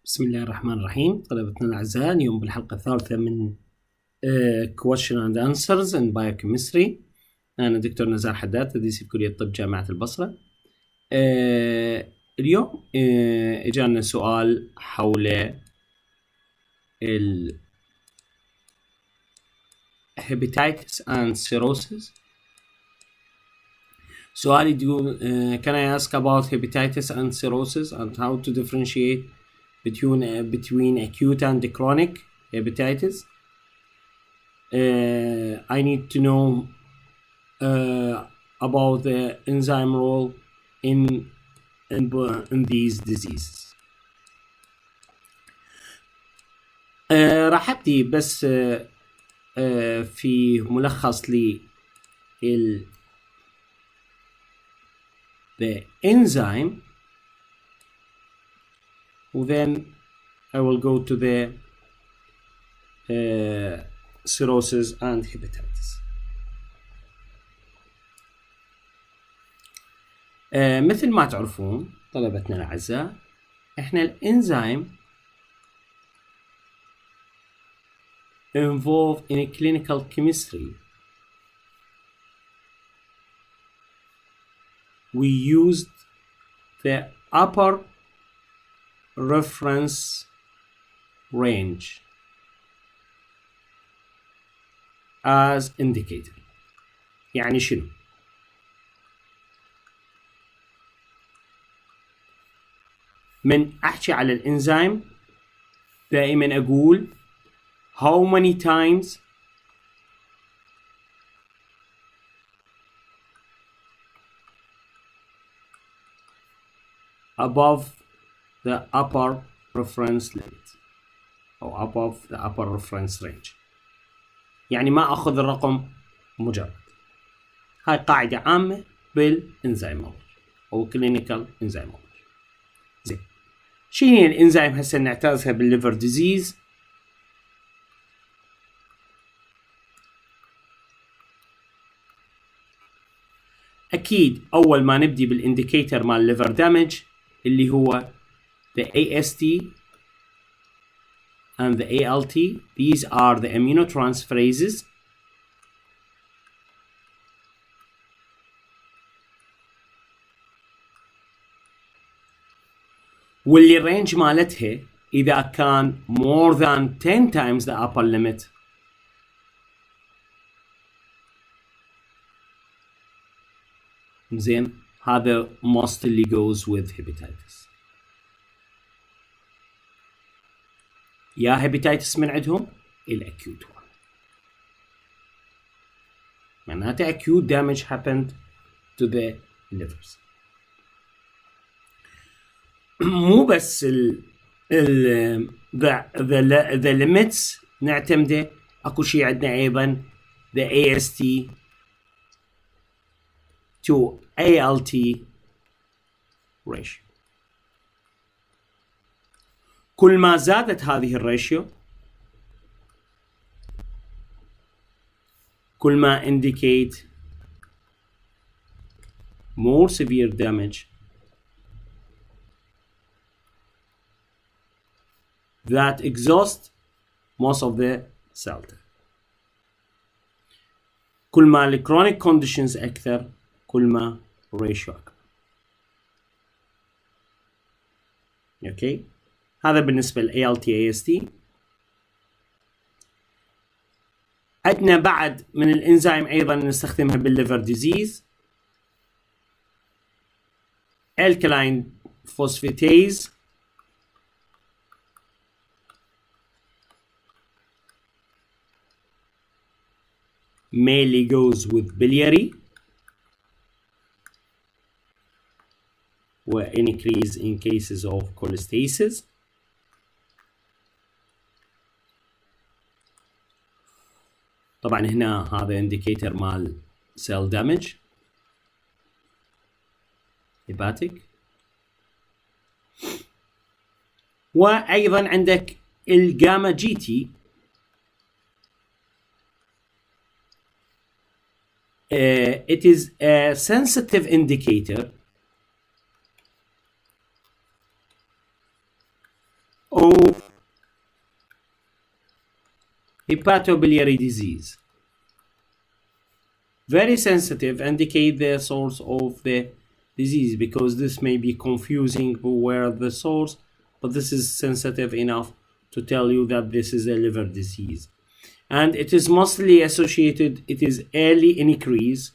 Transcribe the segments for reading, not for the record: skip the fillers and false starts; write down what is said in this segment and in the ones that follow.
بسم الله الرحمن الرحيم. طلبتنا الأعزاء، اليوم بالحلقة الثالثة من question and answers in biochemistry. أنا دكتور نزار حداد، تدريسي بكلية الطب جامعة البصرة. اليوم إجانا سؤال حول hepatitis and cirrhosis. سؤالي يقول can I ask about hepatitis and cirrhosis and how to differentiate between acute and chronic hepatitis. I need to know about the enzyme role in these diseases. راح أبدي بس في ملخص the enzyme, then I will go to the cirrhosis and hepatitis. مثل ما تعرفون طلبتنا الأعزاء، احنا الانزيم involved in a clinical chemistry. We used the upper reference range as indicator. يعني شنو؟ من أحكي على الإنزيم دائما أقول how many times above the upper reference limit أو above the upper reference range. يعني ما أخذ الرقم مجرد. هاي قاعدة عامة بالإنزيمولوجي أو clinical enzymeology. زين، شنو هي الإنزيم هسه نعتازها بالليفر ديزيز؟ أكيد أول ما نبدي بالإنديكيتر مال الليفر دامج اللي هو the AST and the ALT. These are the aminotransferases. واللي الرينج مالتها إذا كان more than 10 times the upper limit زين، هذا mostly goes with hepatitis. يا hepatitis من عندهم الأكيوت one، معناته acute damage happened to the livers. مو بس the limits نعتمده، اكو شيء عندنا ايضا the AST to ALT ratio. كل ما زادت هذه الريشيو كل ما indicate more severe damage that exhaust most of the cell. كل ما ال chronic conditions أكثر كل ما ratio أكبر. أوكي، هذا بالنسبة ل ALT AST. عندنا بعد من الإنزيم أيضا نستخدمها بالليفر ديزيز alkaline phosphatase. mainly goes with biliary or increase in cases of cholestasis. طبعا هنا هذا indicator مال cell damage hepatic. وأيضا عندك الجاما جي تي. It is a sensitive indicator of hepatobiliary disease. Very sensitive, indicate the source of the disease, because this may be confusing where the source, but this is sensitive enough to tell you that this is a liver disease. And it is mostly associated, it is early increase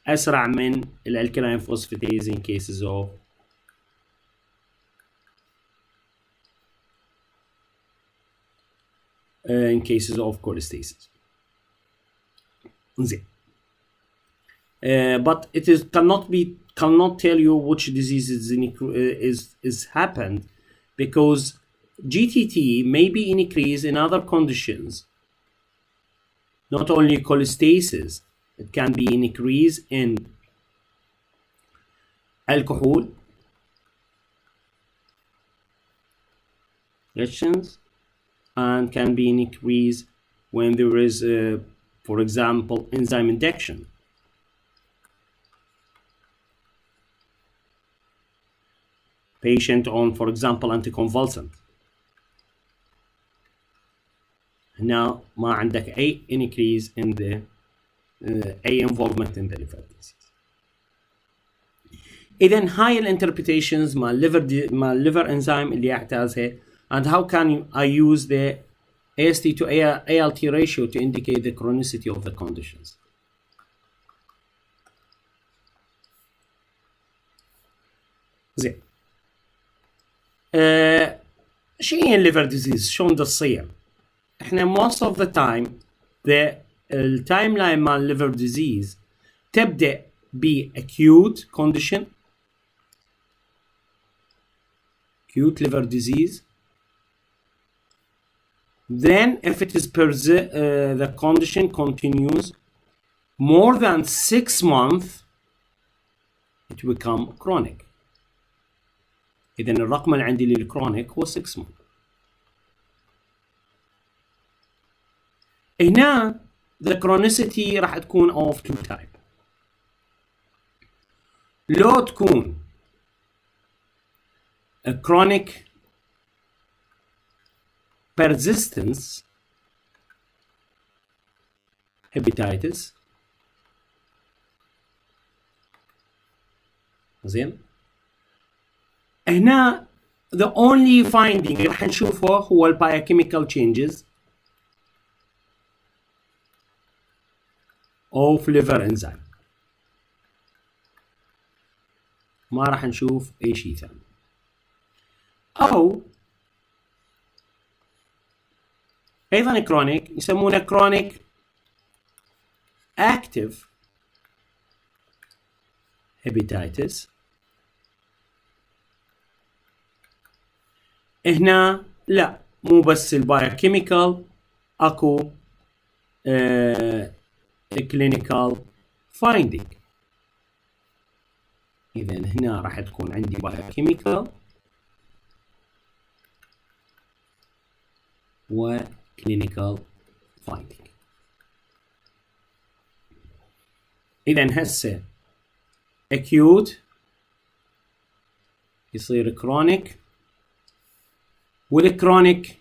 أسرع من الالكالين phosphatase in cases of cholestasis. But it is cannot tell you which disease is happened, because GTT may be increased in other conditions, not only cholestasis. It can be increased in alcohol reactions, and can be increased when there is, for example, enzyme induction. Patient on, for example, anticonvulsant. Now ما عندك أي increase in the أي involvement in the liver disease. إذن هاي الانتربريتيشنز مع liver enzyme اللي أحتاجها, and how can I use the AST to ALT ratio to indicate the chronicity of the conditions. زين. شو هي liver disease؟ شلون تصير؟ احنا most of the time التايم لاين مال liver disease تبدأ ب acute condition, acute liver disease. Then if it is the condition continues more than 6 months, it become chronic. إذن الرقم اللي عندي للكرونيك هو 6 months. هنا the chronicity راح تكون of two type. لو تكون a chronic persistence hepatitis, زين. هنا the only finding راح نشوفه هو ال biochemical changes of liver enzyme. ما راح نشوف أي شيء ثاني. أو أيضا كرونيك يسمونه كرونيك active hepatitis. هنا لا مو بس البايوكيميكال، اكو clinical finding. إذن هنا راح تكون عندي biochemical و clinical finding. إذن هسه acute يصير chronic، والكرونيك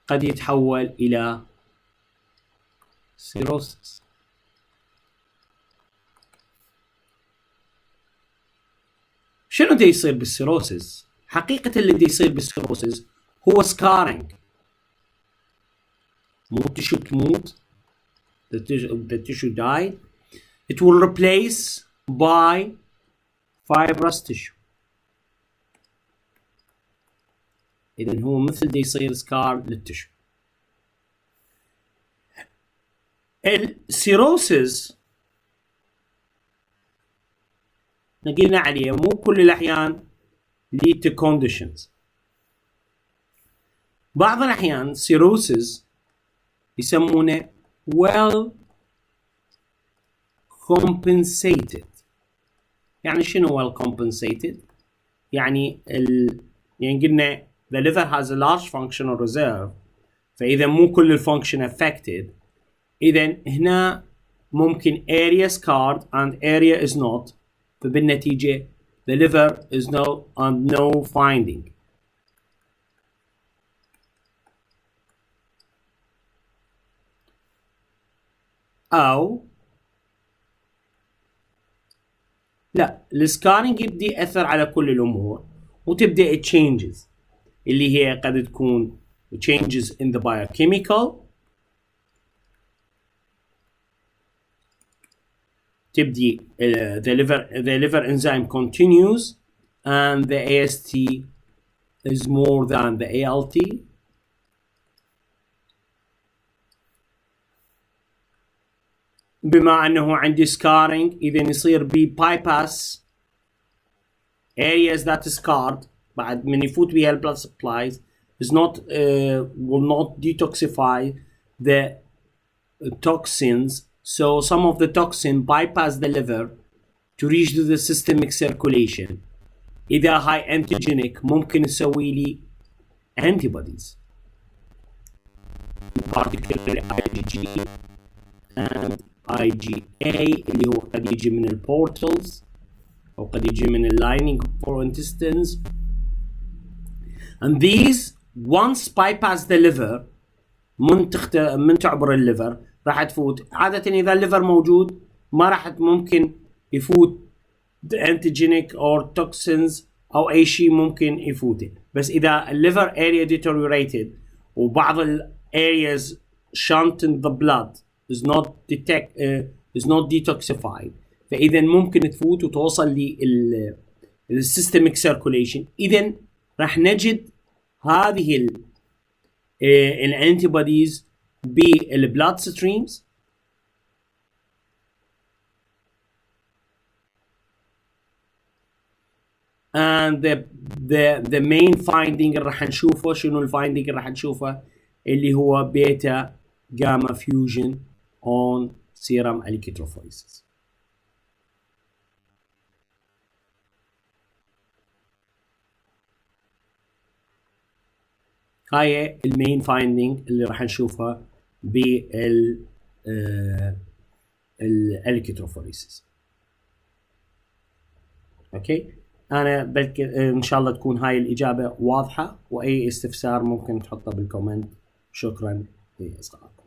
قد يتحول إلى cirrhosis. شنو دا يصير بالسيروسيس؟ حقيقة اللي دا يصير بالسيروسيس هو scarring. مو tissue تموت، the tissue died, it will replace by fibrous tissue. إذن هو مثل دا يصير سكار للتشو. السيروسيس نقلنا عليه مو كل الأحيان lead to conditions. بعض الأحيان سيروسيس يسمونه well compensated. يعني شنو well compensated؟ يعني قلنا the liver has a large functional reserve، فإذا مو كل الفانكشن affected، إذن هنا ممكن area scarred and area is not، فبالنتيجة the liver is no finding. أو لا، السكاننج يبدي يأثر على كل الأمور وتبدأ changes اللي هي قد تكون changes in the biochemical، تبدي the liver enzyme continues and the AST is more than the ALT. بما أنه عندي scarring إذا يصير بي bypass areas that is scarred بعد من يفوت بها blood supplies is not will not detoxify the toxins, so some of the toxin bypass the liver to reach to the systemic circulation. إذا high antigenic ممكن يسوي لي antibodies particularly IgG and IgA اللي هو قد يجي من البورتالز أو قد يجي من lining for intestines, and these once bypass the liver من تعبر الليفر راح تفوت. عادة إذا الليفر موجود ما راح ممكن يفوت antigenic or toxins أو أي شيء ممكن يفوته، بس إذا الليفر area deteriorated وبعض ال areas shunt in the blood is not detoxified فإذا ممكن تفوت وتوصل للسيستميك circulation. إذا راح نجد هذه الانتيبوديز بالبلاد ستريمز and the main finding اللي راح نشوفه شنو الفايندينج اللي راح نشوفه اللي هو بيتا gamma fusion on serum electrophoresis. هاي المين فايندينج اللي راح نشوفها بال الالكتروفوريسيس. اوكي، انا بلكي ان شاء الله تكون هاي الاجابه واضحه، واي استفسار ممكن تحطه بالكومنت. شكرا لاصغائكم.